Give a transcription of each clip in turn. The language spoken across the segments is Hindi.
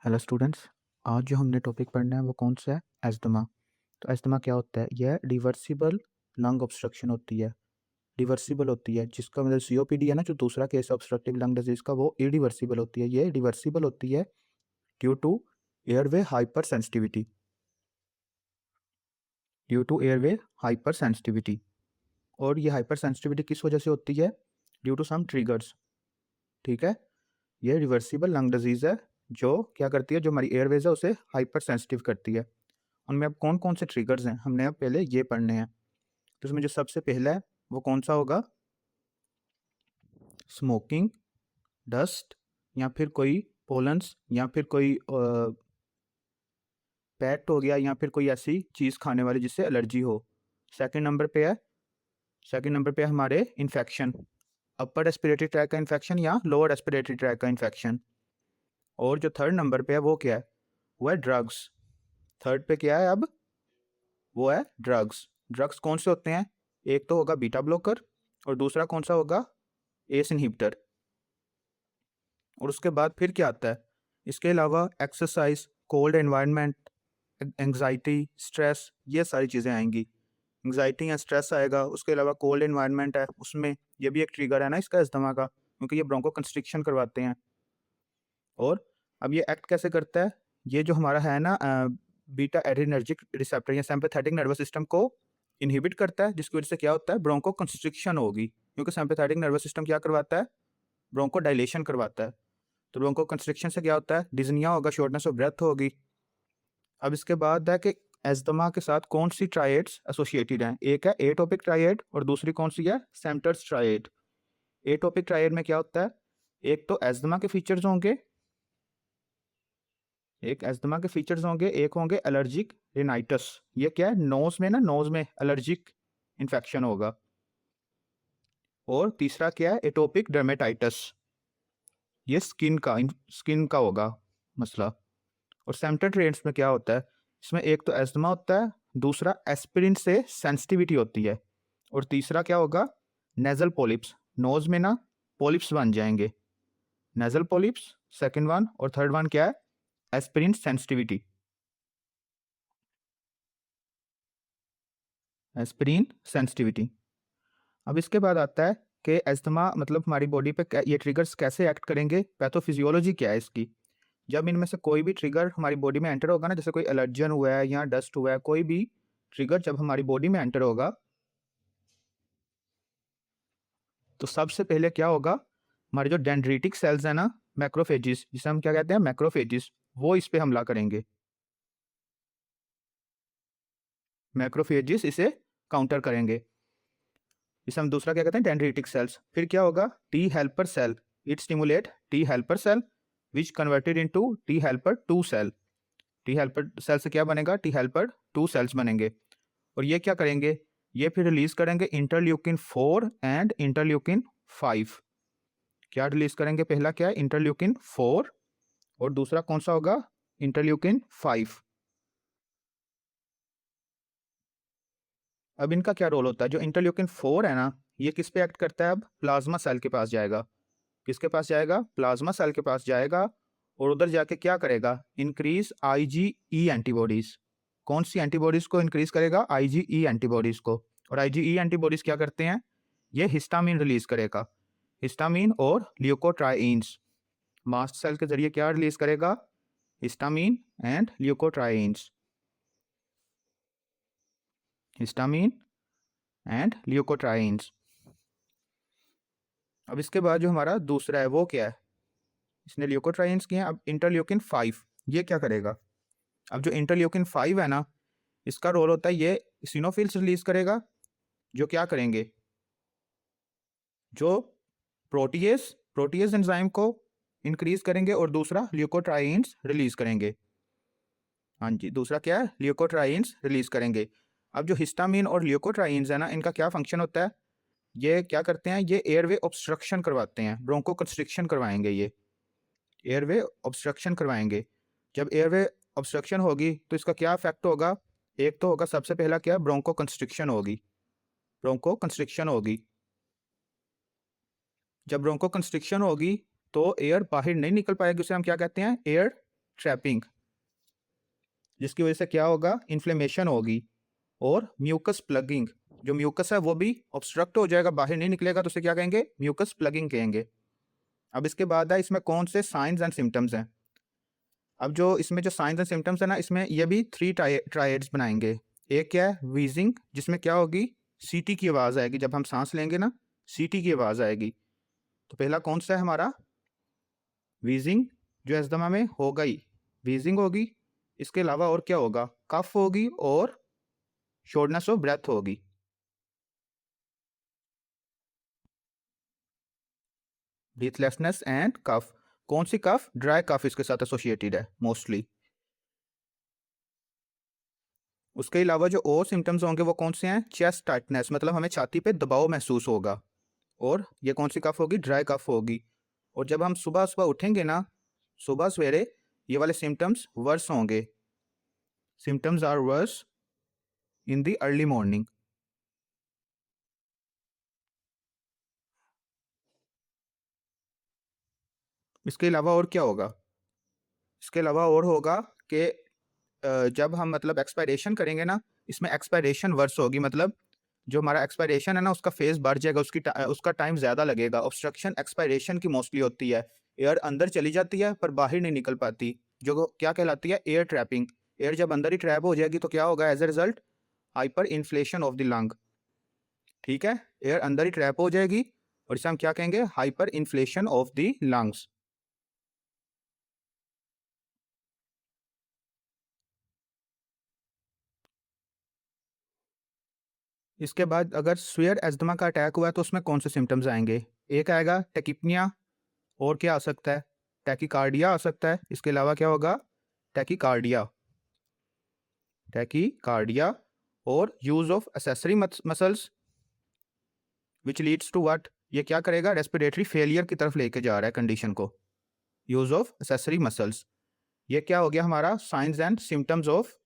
Hello students. आज जो हमने टॉपिक पढ़ना है वो कौन सा है? एस्थमा। तो एस्थमा क्या होता है? यह रिवर्सिबल लंग ऑब्स्ट्रक्शन होती है। रिवर्सिबल होती है जिसका मतलब सीओपीडी है ना, जो दूसरा केस ऑब्स्ट्रक्टिव लंग डिजीज का, वो इरिवर्सिबल होती है। ये रिवर्सिबल होती है due to airway hyper sensitivity. Due to airway hyper sensitivity. और ये हाइपर सेंसिटिविटी किस वजह से होती है? Due to some triggers. ठीक है। ये रिवर्सिबल लंग डिजीज है जो क्या करती है, जो हमारी एयरवेज है उसे हाइपर सेंसिटिव करती है। उनमें अब कौन कौन से ट्रिगर्स हैं हमने अब पहले ये पढ़ने हैं। तो इसमें जो सबसे पहला है वो कौन सा होगा? स्मोकिंग, डस्ट, या फिर कोई पोलन्स, या फिर कोई पेट हो गया, या फिर कोई ऐसी चीज़ खाने वाली जिससे एलर्जी हो। सेकंड नंबर पे है, सेकंड नंबर पे हमारे इन्फेक्शन, अपर रेस्पिरेटरी ट्रैक का इन्फेक्शन या लोअर रेस्पिरेटरी ट्रैक का इन्फेक्शन। और जो थर्ड नंबर पे है वो क्या है? वो है ड्रग्स। थर्ड पे क्या है अब? वो है ड्रग्स। ड्रग्स कौन से होते हैं? एक तो होगा बीटा ब्लॉकर और दूसरा कौन सा होगा? ACE inhibitor. और उसके बाद फिर क्या आता है? इसके अलावा exercise, cold environment, anxiety, stress, ये सारी चीज़ें आएंगी। एंग्जाइटी या स्ट्रेस आएगा, उसके अलावा कोल्ड एनवायरनमेंट है उसमें, ये भी एक ट्रिगर है ना इसका अस्थमा का, क्योंकि ये ब्रोंको कंस्ट्रिक्शन करवाते हैं। और अब ये एक्ट कैसे करता है? ये जो हमारा है ना बीटा एड्रेनर्जिक रिसेप्टर या सिंपैथेटिक नर्वस सिस्टम को इनहिबिट करता है, जिसकी वजह से क्या होता है? ब्रोंको कंस्ट्रिक्शन होगी, क्योंकि सिंपैथेटिक नर्वस सिस्टम क्या करवाता है? ब्रोंको डायलेशन करवाता है। तो ब्रोंको कंस्ट्रिक्शन से क्या होता है? डिजनिया होगा, शॉर्टनेस ऑफ ब्रेथ होगी। अब इसके बाद है कि एस्थमा के साथ कौन सी ट्राइएड्स एसोसिएटेड हैं? एक है एटोपिक ट्राइएड और दूसरी कौन सी है? सेम्टर्स ट्राइएड। एटोपिक ट्राइएड में क्या होता है? एक तो एस्थमा के फीचर्स होंगे, एक एस्थमा के फीचर्स होंगे, एक होंगे एलर्जिक रिनाइटस। ये क्या है? नोज में ना, नोज में एलर्जिक इन्फेक्शन होगा। और तीसरा क्या है? Atopic dermatitis. ये स्किन का होगा मसला। और सेम्टर ट्रेड्स में क्या होता है? इसमें एक तो एस्थमा होता है, दूसरा एस्पिरिन से सेंसिटिविटी होती है, और तीसरा क्या होगा? Nasal polyps. नोज में ना पॉलिप्स बन जाएंगे, नेजल पॉलिप्स सेकंड वन, और थर्ड वन क्या है? Aspirin sensitivity. Aspirin sensitivity. अब इसके बाद आता है कि एस्थमा मतलब हमारी बॉडी पे ये ट्रिगर्स कैसे एक्ट करेंगे, पैथोफिजियोलॉजी क्या है इसकी। जब इनमें से कोई भी ट्रिगर हमारी बॉडी में एंटर होगा ना, जैसे कोई एलर्जन हुआ है या डस्ट हुआ है, कोई भी ट्रिगर जब हमारी बॉडी में एंटर होगा तो सबसे पहले क्या होगा? हमारे जो डेंड्रिटिक सेल्स है ना, मैक्रोफेजिस, जिसे हम क्या कहते हैं? मैक्रोफेजिस, वो इस पे हमला करेंगे। मैक्रोफेजिस इसे काउंटर करेंगे। इसे हम दूसरा क्या कहते हैं? Dendritic cells. फिर क्या होगा? T helper cell, it stimulate T helper cell which converted into T helper 2 cell. T helper cell से क्या बनेगा? टी हेल्पर 2 सेल्स बनेंगे। और ये क्या करेंगे? ये फिर रिलीज करेंगे इंटरल्यूकिन 4 एंड इंटरल्यूकिन 5। क्या रिलीज करेंगे? पहला क्या है? इंटरल्यूकिन 4, और दूसरा कौन सा होगा? इंटरल्यूकिन 5। अब इनका क्या रोल होता है? जो इंटरल्यूकिन 4 है ना, ये किस पे एक्ट करता है? अब प्लाज्मा सेल के पास जाएगा। किसके पास जाएगा? प्लाज्मा सेल के पास जाएगा, और उधर जाके क्या करेगा? Increase IgE antibodies. कौन सी एंटीबॉडीज को इंक्रीज करेगा? आईजीई एंटीबॉडीज को। और आईजीई एंटीबॉडीज क्या करते हैं? ये हिस्टामिन रिलीज करेगा। हिस्टामिन और ल्यूकोट्राइन्स। मास्ट सेल के जरिए क्या रिलीज करेगा? Histamine and leukotrienes. Histamine and leukotrienes. अब इसके बाद जो हमारा दूसरा है वो क्या है? इसने ल्यूकोट्राइन्स किए हैं। अब इंटरल्यूकिन 5 ये क्या करेगा? अब जो इंटरल्यूकिन 5 है ना, इसका रोल होता है ये सिनोफिल्स रिलीज करेगा, जो क्या करेंगे? जो प्रोटीएस प्रोटीएस एंजाइम को इंक्रीज करेंगे, और दूसरा ल्यूकोट्राइन्स रिलीज करेंगे। हाँ जी, दूसरा क्या है? ल्यूकोट्राइन्स रिलीज करेंगे। अब जो हिस्टामिन और ल्यूकोट्राइन्स है ना, इनका क्या फंक्शन होता है? ये क्या करते हैं? ये एयरवे ऑब्स्ट्रक्शन करवाते हैं, ब्रोंको कंस्ट्रिक्शन करवाएंगे। ये एयरवे ऑब्स्ट्रक्शन करवाएंगे। जब एयरवे ऑब्स्ट्रक्शन होगी तो इसका क्या इफेक्ट होगा? एक तो होगा सबसे पहला क्या? ब्रोंको कंस्ट्रिक्शन होगी। ब्रोंको कंस्ट्रिक्शन होगी। जब ब्रोंको कंस्ट्रिक्शन होगी तो एयर बाहर नहीं निकल पाएगी, उसे हम क्या कहते हैं? एयर ट्रैपिंग, जिसकी वजह से क्या होगा, इन्फ्लेमेशन होगी, और म्यूकस प्लगिंग, जो म्यूकस है वो भी ऑब्स्ट्रक्ट हो जाएगा, बाहर नहीं निकलेगा, तो उसे क्या कहेंगे, म्यूकस प्लगिंग कहेंगे। अब इसके बाद है इसमें कौन से साइंस एंड सिम्टम्स हैं। अब जो इसमें जो साइंस एंड सिम्टम्स है ना, इसमें ये भी 3 ट्रायड्स बनाएंगे। एक क्या है, वीजिंग, जिसमें क्या होगी, सीटी की आवाज़ आएगी, जब हम सांस लेंगे ना सीटी की आवाज़ आएगी। तो पहला कौन सा है हमारा, वीजिंग, जो अस्थमा में होगा ही, वीजिंग होगी। इसके अलावा और क्या होगा, कफ होगी और शॉर्टनेस ऑफ ब्रेथ होगी। ब्रीथलेसनेस एंड कफ, कौन सी कफ, ड्राई कफ इसके साथ एसोसिएटेड है मोस्टली। उसके अलावा जो और सिम्टम्स होंगे वो कौन से हैं, चेस्ट टाइटनेस, मतलब हमें छाती पे दबाव महसूस होगा, और ये कौन सी कफ होगी, ड्राई कफ होगी। और जब हम सुबह सुबह उठेंगे ना, सुबह सवेरे, ये वाले सिम्टम्स वर्स होंगे, symptoms are worse in the early morning. इसके अलावा और क्या होगा, इसके अलावा और होगा कि जब हम मतलब एक्सपायरेशन करेंगे ना, इसमें एक्सपायरेशन वर्स होगी, मतलब जो हमारा एक्सपायरेशन है ना उसका फेज बढ़ जाएगा, उसका टाइम ज़्यादा लगेगा। ऑब्स्ट्रक्शन एक्सपायरेशन की मोस्टली होती है, एयर अंदर चली जाती है पर बाहर नहीं निकल पाती, जो क्या कहलाती है, एयर ट्रैपिंग। एयर जब अंदर ही ट्रैप हो जाएगी तो क्या होगा, as a result hyper inflation of the lung. ठीक है, एयर अंदर ही ट्रैप हो जाएगी और इसे हम क्या कहेंगे, hyper inflation of the lungs. इसके बाद अगर स्वेयर एस्थमा का अटैक हुआ है तो उसमें कौन से सिम्टम्स आएंगे, एक आएगा टेकिपनिया, और क्या आ सकता है, टैकीकार्डिया आ सकता है। इसके अलावा क्या होगा, टैकीकार्डिया, टैकीकार्डिया, और use of accessory muscles which leads to what, ये क्या करेगा, रेस्पिरेटरी फेलियर की तरफ लेके जा रहा है कंडीशन को, यूज ऑफ एसेसरी मसल्स। ये क्या हो गया हमारा, science and symptoms of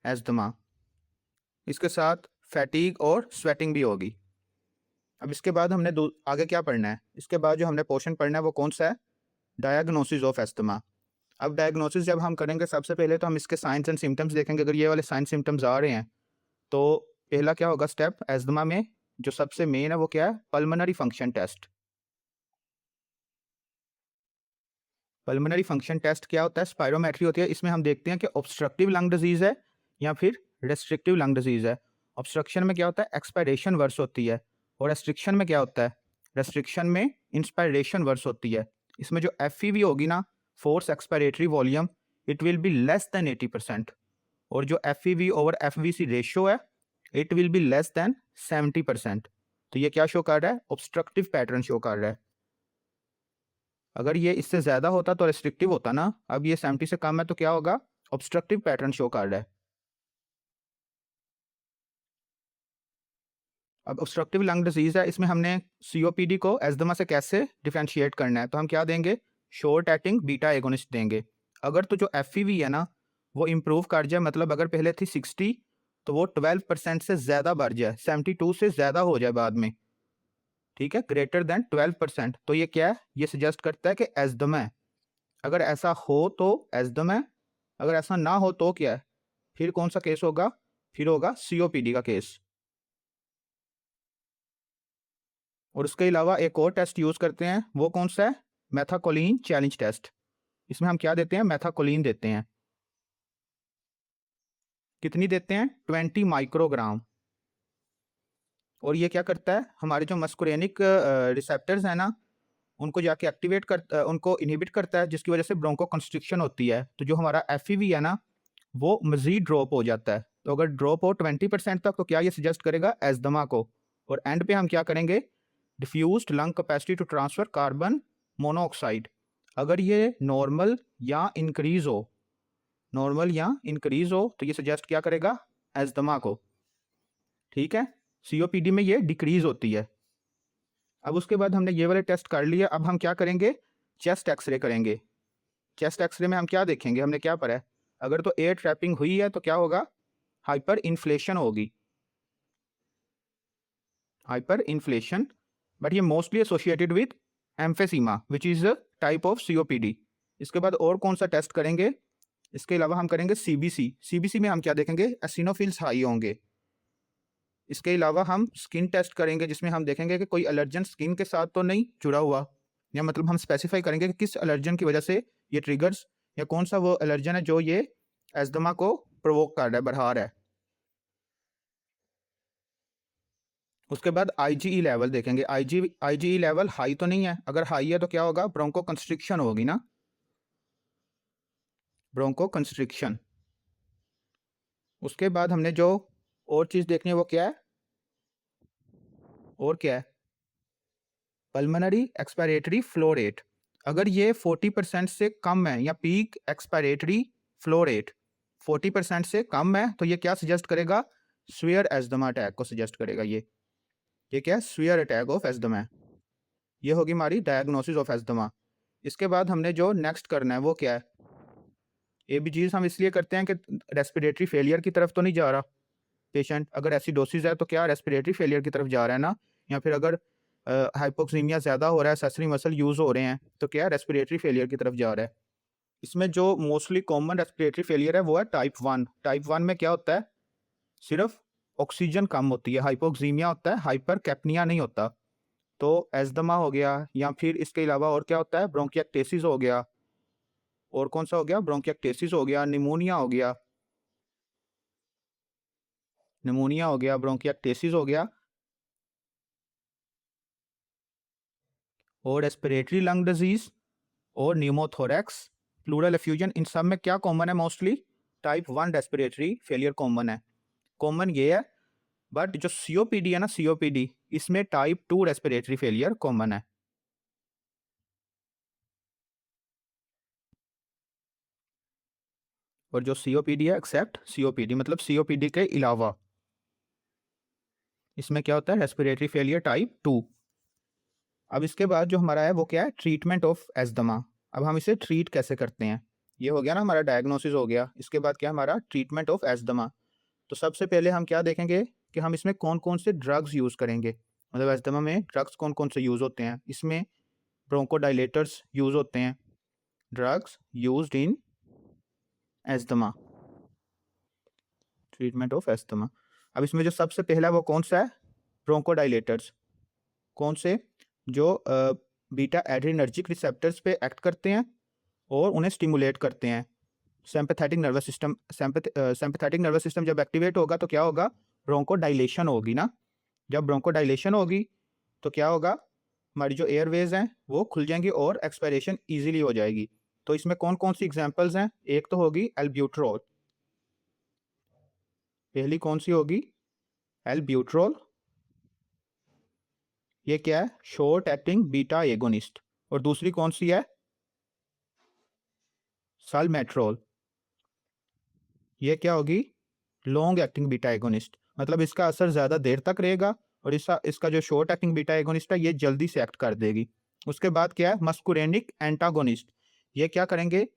asthma. इसके साथ फैटीग और स्वेटिंग भी होगी। अब इसके बाद हमने आगे क्या पढ़ना है, इसके बाद जो हमने पोर्शन पढ़ना है वो कौन सा है, डायग्नोसिस ऑफ एस्थमा। अब डायग्नोसिस जब हम करेंगे, सबसे पहले तो हम इसके साइंस एंड सिम्टम्स देखेंगे। अगर ये वाले साइंस सिम्टम्स आ रहे हैं तो पहला क्या होगा स्टेप, एस्थमा में जो सबसे मेन है वो क्या है, pulmonary function test. Pulmonary function test क्या होता है, स्पायरोमेट्री होती है। इसमें हम देखते हैं कि ऑब्स्ट्रक्टिव लंग डिजीज है या फिर रेस्ट्रिक्टिव लंग डिजीज है। ऑब्स्ट्रक्शन में क्या होता है, एक्सपायरेशन वर्स होती है, और रेस्ट्रिक्शन में क्या होता है, रेस्ट्रिक्शन में इंस्पायरेशन वर्स होती है। इसमें जो FEV होगी ना, force expiratory volume, it will be less than 80%, और जो FEV ओवर FVC रेशियो है, it will be less than 70%। तो ये क्या शो कर रहा है, ऑब्स्ट्रक्टिव पैटर्न शो कर रहा है। अगर ये इससे ज़्यादा होता तो रेस्ट्रिक्टिव होता ना, अब ये 70 से कम है तो क्या होगा, ऑब्स्ट्रक्टिव पैटर्न शो कर रहा है। अब ऑब्स्ट्रक्टिव लंग डिजीज है, इसमें हमने COPD को एस्थमा से कैसे डिफरेंशिएट करना है, तो हम क्या देंगे, शॉर्ट एक्टिंग बीटा एगोनिस्ट देंगे। अगर तो जो FEV है ना वो इम्प्रूव कर जाए, मतलब अगर पहले थी 60 तो वो 12% से ज़्यादा बढ़ जाए, 72 से ज़्यादा हो जाए बाद में, ठीक है, ग्रेटर देन 12%, तो ये क्या है, ये सजेस्ट करता है कि एस्थमा है। अगर ऐसा हो तो एस्थमा है, अगर ऐसा ना हो तो क्या है, फिर कौन सा केस होगा, फिर होगा COPD का केस। और उसके अलावा एक और टेस्ट यूज़ करते हैं, वो कौन सा है, मेथाकोलिन चैलेंज टेस्ट। इसमें हम क्या देते हैं, मेथाकोलिन देते हैं। कितनी देते हैं, 20 माइक्रोग्राम। और ये क्या करता है, हमारे जो मस्कुरेनिक रिसेप्टर्स हैं ना उनको जाके एक्टिवेट कर उनको इनहिबिट करता है, जिसकी वजह से ब्रोंको कंस्ट्रिक्शन होती है। तो जो हमारा FEV है ना वो मजीद ड्रॉप हो जाता है। तो अगर ड्रॉप हो 20% तक तो क्या ये सजेस्ट करेगा, एस्थमा को। और एंड पे हम क्या करेंगे, diffused lung capacity to transfer carbon monoxide. अगर ये नॉर्मल या इंक्रीज हो, नॉर्मल या इंक्रीज हो तो ये सजेस्ट क्या करेगा, एस्थमा को। ठीक है, COPD में ये डिक्रीज होती है। अब उसके बाद हमने ये वाले टेस्ट कर लिए, अब हम क्या करेंगे, चेस्ट एक्सरे करेंगे। चेस्ट एक्सरे में हम क्या देखेंगे, हमने क्या पढ़ा है, अगर तो एयर ट्रैपिंग हुई है तो क्या होगा, हाइपर इन्फ्लेशन होगी, हाइपर इन्फ्लेशन। बट ये mostly associated with emphysema which is a type of COPD। इसके बाद और कौन सा टेस्ट करेंगे, इसके अलावा हम करेंगे सीबीसी। सीबीसी में हम क्या देखेंगे, एसिनोफिल्स हाई होंगे। इसके अलावा हम स्किन टेस्ट करेंगे, जिसमें हम देखेंगे कि कोई एलर्जन स्किन के साथ तो नहीं जुड़ा हुआ, या मतलब हम स्पेसिफाई करेंगे कि किस एलर्जन की वजह से ये ट्रिगर्स, या कौन सा वो एलर्जन है जो ये एस्थमा को प्रोवोक कर रहा है, बढ़ा रहा है। उसके बाद आईजीई लेवल देखेंगे। आईजीई लेवल हाई तो नहीं है, अगर हाई है तो क्या होगा, ब्रोंको कंस्ट्रिक्शन होगी ना, ब्रोंको कंस्ट्रिक्शन। उसके बाद हमने जो और चीज़ देखनी है वो क्या है, और क्या है, पल्मोनरी एक्सपायरेटरी फ्लो रेट। अगर ये 40% से कम है, या पीक एक्सपायरेटरी फ्लो रेट 40% से कम है, तो ये क्या सजेस्ट करेगा, स्वीयर एस्थमा अटैक को सजेस्ट करेगा। ये क्या है, स्वीयर अटैक ऑफ एस्थमा। ये होगी हमारी डायग्नोसिस ऑफ एस्थमा। इसके बाद हमने जो नेक्स्ट करना है वो क्या है, एबीजीज हम इसलिए करते हैं कि रेस्पिरेटरी फेलियर की तरफ तो नहीं जा रहा पेशेंट। अगर एसिडोसिस है तो क्या रेस्पिरेटरी फेलियर की तरफ जा रहा है ना, या फिर अगर हाइपोक्सीमिया ज़्यादा हो रहा है, सेसरी मसल यूज़ हो रहे हैं, तो क्या रेस्पिरेटरी फेलियर की तरफ जा रहा है। इसमें जो मोस्टली कॉमन रेस्पिरेटरी फेलियर है वो है टाइप 1। टाइप 1 में क्या होता है, सिर्फ ऑक्सीजन कम होती है, हाइपोक्सीमिया होता है, हाइपर कैप्निया नहीं होता। तो एस्थमा हो गया, या फिर इसके अलावा और क्या होता है, ब्रोंकिएक्टेसिस हो गया, और कौन सा हो गया, ब्रोंकिएक्टेसिस हो गया, निमोनिया हो गया, निमोनिया हो गया, ब्रोंकिएक्टेसिस हो गया, और रेस्पिरेटरी लंग डिजीज, और न्यूमोथोरैक्स, प्लूरल एफ्यूजन। इन सब में क्या कॉमन है, mostly type 1 respiratory failure common है। कॉमन ये है, बट जो सीओपीडी है ना, सीओपीडी, इसमें टाइप 2 रेस्पिरेटरी फेलियर कॉमन है। और जो सीओपीडी है, एक्सेप्ट सीओपीडी, मतलब सीओपीडी के अलावा, इसमें क्या होता है, रेस्पिरेटरी फेलियर टाइप 2। अब इसके बाद जो हमारा है वो क्या है, ट्रीटमेंट ऑफ एस्थमा। अब हम इसे ट्रीट कैसे करते हैं, ये हो गया ना हमारा डायग्नोसिस हो गया। इसके बाद क्या हमारा ट्रीटमेंट ऑफ एस्थमा। तो सबसे पहले हम क्या देखेंगे कि हम इसमें कौन कौन से ड्रग्स यूज़ करेंगे, मतलब एस्थमा में ड्रग्स कौन कौन से यूज़ होते हैं। इसमें ब्रोंकोडाइलेटर्स यूज़ होते हैं, drugs used in asthma, treatment of asthma. अब इसमें जो सबसे पहला वो कौन सा है, ब्रोंकोडाइलेटर्स। कौन से, जो बीटा एड्रिनर्जिक रिसेप्टर्स पे एक्ट करते हैं और उन्हें स्टिमुलेट करते हैं। Sympathetic nervous system, sympathetic nervous system जब एक्टिवेट होगा तो क्या होगा, ब्रोंकोडाइलेशन होगी ना। जब ब्रोंकोडाइलेशन होगी तो क्या होगा, हमारी जो एयरवेज हैं वो खुल जाएंगी और एक्सपायरेशन इजीली हो जाएगी। तो इसमें कौन कौन सी एग्जांपल्स हैं, एक तो होगी एल्ब्यूट्रोल, पहली कौन सी होगी, एल्ब्यूट्रोल। ये क्या है, शॉर्ट एक्टिंग बीटा एगोनिस्ट। और दूसरी कौन सी है, साल्मेट्रोल। ये क्या होगी, लॉन्ग एक्टिंग बीटा एगोनिस्ट, मतलब इसका असर ज़्यादा देर तक रहेगा, और इसका जो शॉर्ट एक्टिंग बीटा एगोनिस्ट है ये जल्दी से एक्ट कर देगी। उसके बाद क्या है, मस्कुरेनिक एंटागोनिस्ट। ये क्या करेंगे,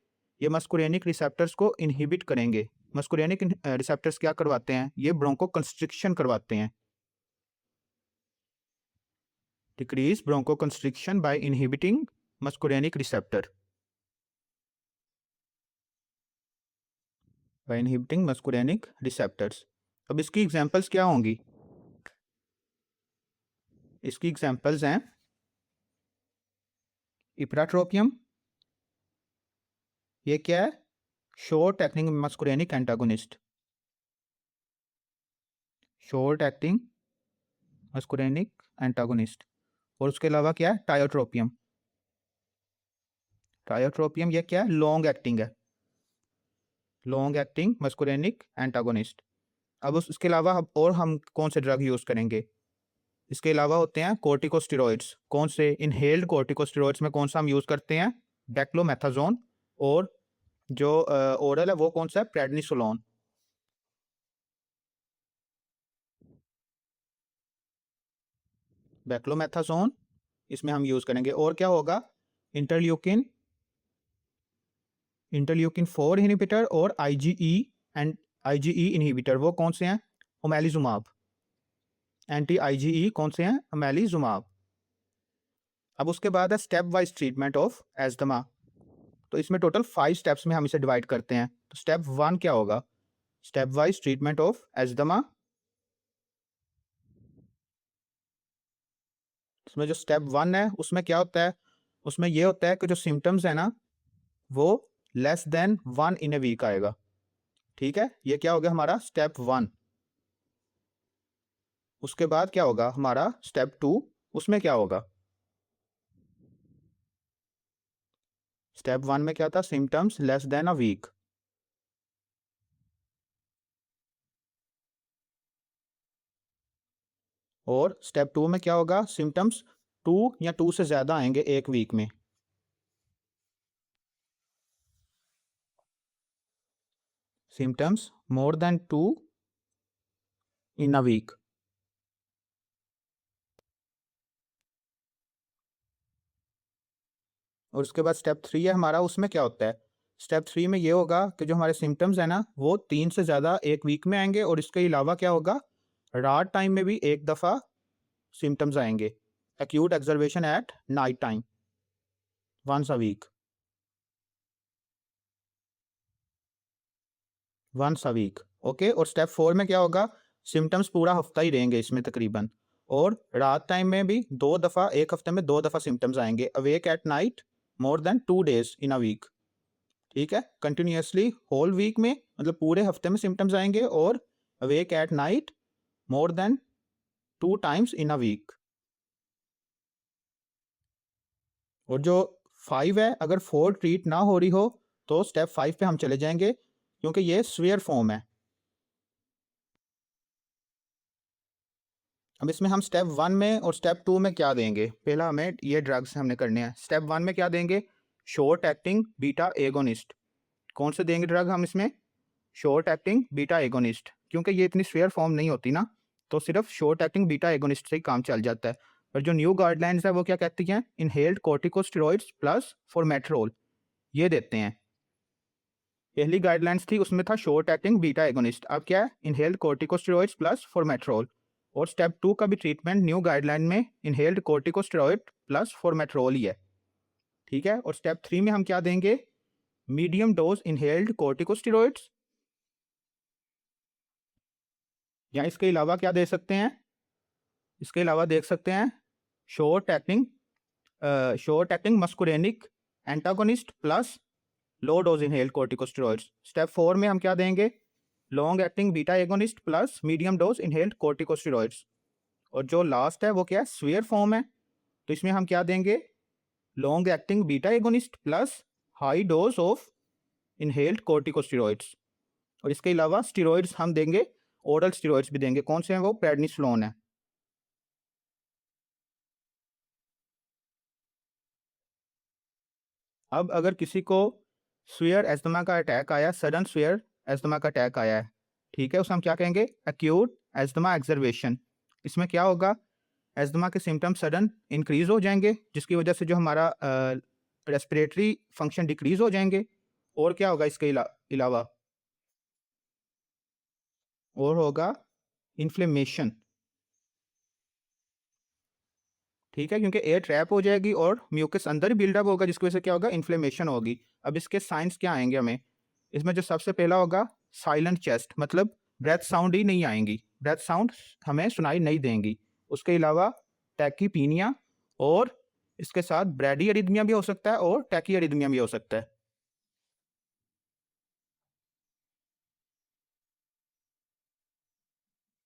ये मस्कुरेनिक रिसेप्टर्स को इनहिबिट करेंगे। मस्कुरेनिक रिसेप्टर्स क्या करवाते हैं, ये ब्रोंको कंस्ट्रिक्शन करवाते हैं, decrease bronchoconstriction by inhibiting muscarinic receptor, by inhibiting muscarinic receptors. अब इसकी एग्जांपल्स क्या होंगी, इसकी एग्जांपल्स हैं इप्राट्रोपियम, ये क्या है, short acting muscarinic antagonist, short acting muscarinic antagonist. और उसके अलावा क्या है, टायोट्रोपियम, टायोट्रोपियम ये क्या है, लॉन्ग एक्टिंग है, लॉन्ग एक्टिंग मस्कुरेनिक एंटागोनिस्ट। अब उसके अलावा और हम कौन से ड्रग यूज़ करेंगे, इसके अलावा होते हैं कोर्टिकोस्टेरॉइड्स। कौन से, इनहेल्ड कोर्टिकोस्टेरॉइड्स में कौन सा हम यूज़ करते हैं, डेक्लोमेथाजोन। और जो ओरल है वो कौन सा है, प्रेडनिसोलोन। डेक्लोमेथाजोन इसमें हम यूज़ करेंगे। और क्या होगा, इंटरल्यूकिन, इंटरल्यूकिन 4 इनहिबिटर, और आईजीई एंड आईजीई इनहिबिटर, वो कौन से हैं, ओमेलिजुमाब। एंटी आईजीई कौन से हैं, ओमेलिजुमाब। अब उसके बाद है step wise treatment of asthma. तो इसमें टोटल 5 स्टेप्स में हम इसे डिवाइड करते हैं। तो स्टेप 1 क्या होगा? Stepwise treatment of asthma. इसमें जो स्टेप 1 है उसमें क्या होता है? उसमें ये होता है कि जो सिम्टम्स है ना वो less than 1 in a week आएगा। ठीक है, ये क्या हो गया हमारा स्टेप 1। उसके बाद क्या होगा हमारा स्टेप 2, उसमें क्या होगा? स्टेप 1 में क्या था? Symptoms less than a week. और स्टेप 2 में क्या होगा? सिम्टम्स 2 या 2 से ज़्यादा आएंगे एक वीक में। Symptoms more than 2 in a week. और उसके बाद स्टेप 3 है हमारा, उसमें क्या होता है? स्टेप 3 में ये होगा कि जो हमारे सिम्टम्स है ना वो 3 से ज़्यादा एक वीक में आएंगे। और इसके अलावा क्या होगा? रात टाइम में भी एक दफ़ा सिम्टम्स आएंगे। Acute exacerbation at night time once a week. Once a week, okay. और स्टेप 4 में क्या होगा? सिम्टम्स पूरा हफ्ता ही रहेंगे इसमें तकरीबन। और रात टाइम में भी 2 दफ़ा, एक हफ्ते में 2 दफ़ा सिम्टम्स आएंगे। Awake at night more than 2 days in a week. ठीक है, कंटिन्यूसली होल वीक में मतलब पूरे हफ्ते में सिम्टम्स आएंगे। और awake at night more than 2 times in a week. और जो 5 है, अगर 4 ट्रीट ना हो रही हो तो स्टेप 5 पे हम चले जाएंगे क्योंकि ये सीवियर फॉर्म है। अब इसमें हम स्टेप 1 में और स्टेप 2 में क्या देंगे? पहला हमें ये ड्रग्स हमने करने हैं। स्टेप 1 में क्या देंगे? Short acting beta agonist. कौन से देंगे ड्रग हम इसमें? Short acting beta agonist. क्योंकि ये इतनी सीवियर फॉर्म नहीं होती ना, तो सिर्फ शॉर्ट एक्टिंग बीटा एगोनिस्ट से ही काम चल जाता है। पर जो न्यू गाइडलाइंस है वो क्या कहती हैं? इनहेल्ड कॉर्टिकोस्टेरॉइड्स प्लस फॉर्मेट्रोल, ये देते हैं। पहली गाइडलाइंस थी उसमें था शॉर्ट एक्टिंग बीटा एगोनिस्ट, अब क्या है? Inhaled corticosteroids plus formoterol. और स्टेप 2 का भी ट्रीटमेंट न्यू गाइडलाइन में इनहेल्ड कॉर्टिकोस्टेरॉइड प्लस फॉर्मेट्रोल ही है। ठीक है, और स्टेप 3 में हम क्या देंगे? मीडियम डोज इनहेल्ड कॉर्टिकोस्टेरॉइड्स, या इसके अलावा क्या दे सकते हैं? इसके अलावा देख सकते हैं short acting muscarinic antagonist plus low dose inhaled corticosteroids. Step 4 में हम क्या देंगे? Long acting beta agonist plus medium dose inhaled corticosteroids. और जो लास्ट है वो क्या है? स्वीयर फॉर्म है। तो इसमें हम क्या देंगे? Long acting beta agonist plus high dose of inhaled corticosteroids. और इसके अलावा स्टेरॉइड्स हम देंगे, ओरल स्टेरॉइड्स भी देंगे। कौन से हैं वो? प्रेडनिसोलोन है। अब अगर किसी को स्वीयर एस्थमा का अटैक आया, सडन स्वीयर एस्थमा का अटैक आया है, ठीक है, उसे हम क्या कहेंगे? Acute asthma exacerbation. इसमें क्या होगा? एस्थमा के सिम्टम्स सडन इंक्रीज हो जाएंगे जिसकी वजह से जो हमारा रेस्पिरेटरी फंक्शन डिक्रीज हो जाएंगे। और क्या होगा इसके अलावा? और होगा इन्फ्लेमेशन। ठीक है, क्योंकि एयर ट्रैप हो जाएगी और म्यूकस अंदर ही बिल्डअप होगा जिसकी वजह से क्या होगा? इन्फ्लेमेशन होगी। अब इसके साइंस क्या आएंगे हमें? इसमें जो सबसे पहला होगा साइलेंट चेस्ट, मतलब ब्रेथ साउंड ही नहीं आएंगी, ब्रेथ साउंड हमें सुनाई नहीं देंगी। उसके अलावा टैकीपीनिया, और इसके साथ ब्रैडी अरिदमिया भी हो सकता है और टैकी अरिदमिया भी हो सकता है।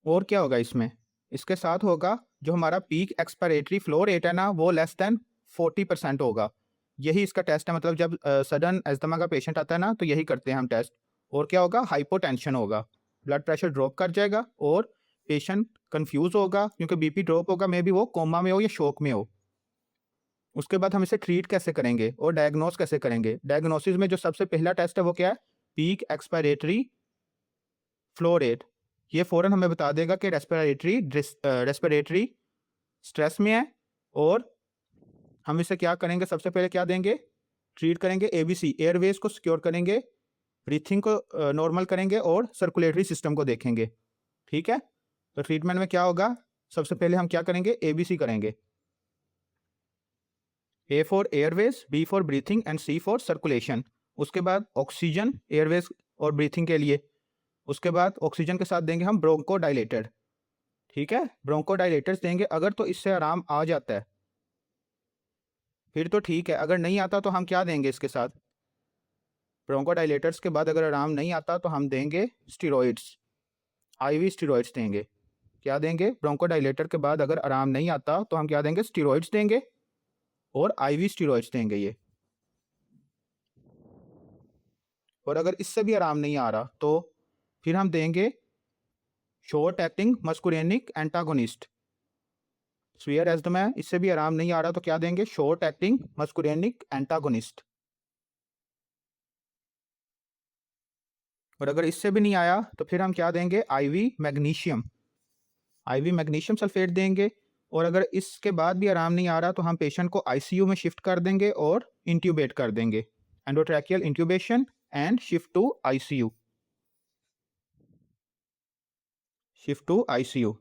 और क्या होगा इसमें? इसके साथ होगा जो हमारा पीक एक्सपायरेटरी फ्लो रेट है ना वो लेस देन 40% होगा। यही इसका टेस्ट है, मतलब जब सडन एस्थमा का पेशेंट आता है ना तो यही करते हैं हम टेस्ट। और क्या होगा? हाइपोटेंशन होगा, ब्लड प्रेशर ड्रॉप कर जाएगा और पेशेंट कंफ्यूज होगा क्योंकि बीपी ड्रॉप होगा, मे बी वो कोमा में हो या शोक में हो। उसके बाद हम इसे ट्रीट कैसे करेंगे और डायग्नोस कैसे करेंगे? डायग्नोसिस में जो सबसे पहला टेस्ट है वो क्या है? Peak expiratory flow rate. ये फ़ौरन हमें बता देगा कि रेस्पिरेटरी स्ट्रेस में है। और हम इसे क्या करेंगे? सबसे पहले क्या देंगे? ट्रीट करेंगे एबीसी, एयरवेज को सिक्योर करेंगे, ब्रीथिंग को नॉर्मल करेंगे और सर्कुलेटरी सिस्टम को देखेंगे। ठीक है, तो ट्रीटमेंट में क्या होगा? सबसे पहले हम क्या करेंगे? एबीसी करेंगे। A for airways, B for breathing and C for circulation. उसके बाद ऑक्सीजन एयरवेज और ब्रीथिंग के लिए। उसके बाद ऑक्सीजन के साथ देंगे हम ब्रोंकोडाइलेटर। ठीक है, ब्रोंकोडाइलेटर्स देंगे। अगर तो इससे आराम आ जाता है फिर तो ठीक है, अगर नहीं आता तो हम क्या देंगे इसके साथ? ब्रोंकोडाइलेटर्स के बाद अगर आराम नहीं आता तो हम देंगे स्टीरॉइड्स, आईवी स्टीरॉइड्स देंगे। क्या देंगे? ब्रोंकोडाइलेटर के बाद अगर आराम नहीं आता तो हम क्या देंगे? स्टीरॉइड्स देंगे और आईवी स्टीरॉइड्स देंगे ये। और अगर इससे भी आराम नहीं आ रहा तो फिर हम देंगे short acting muscarinic antagonist. Severe एज़्मा है, इससे भी आराम नहीं आ रहा तो क्या देंगे? Short acting muscarinic antagonist. और अगर इससे भी नहीं आया तो फिर हम क्या देंगे? IV magnesium, IV magnesium sulphate देंगे। और अगर इसके बाद भी आराम नहीं आ रहा तो हम पेशेंट को आईसीयू में शिफ्ट कर देंगे और इंट्यूबेट कर देंगे, endotracheal intubation and shift to ICU, shift to ICU.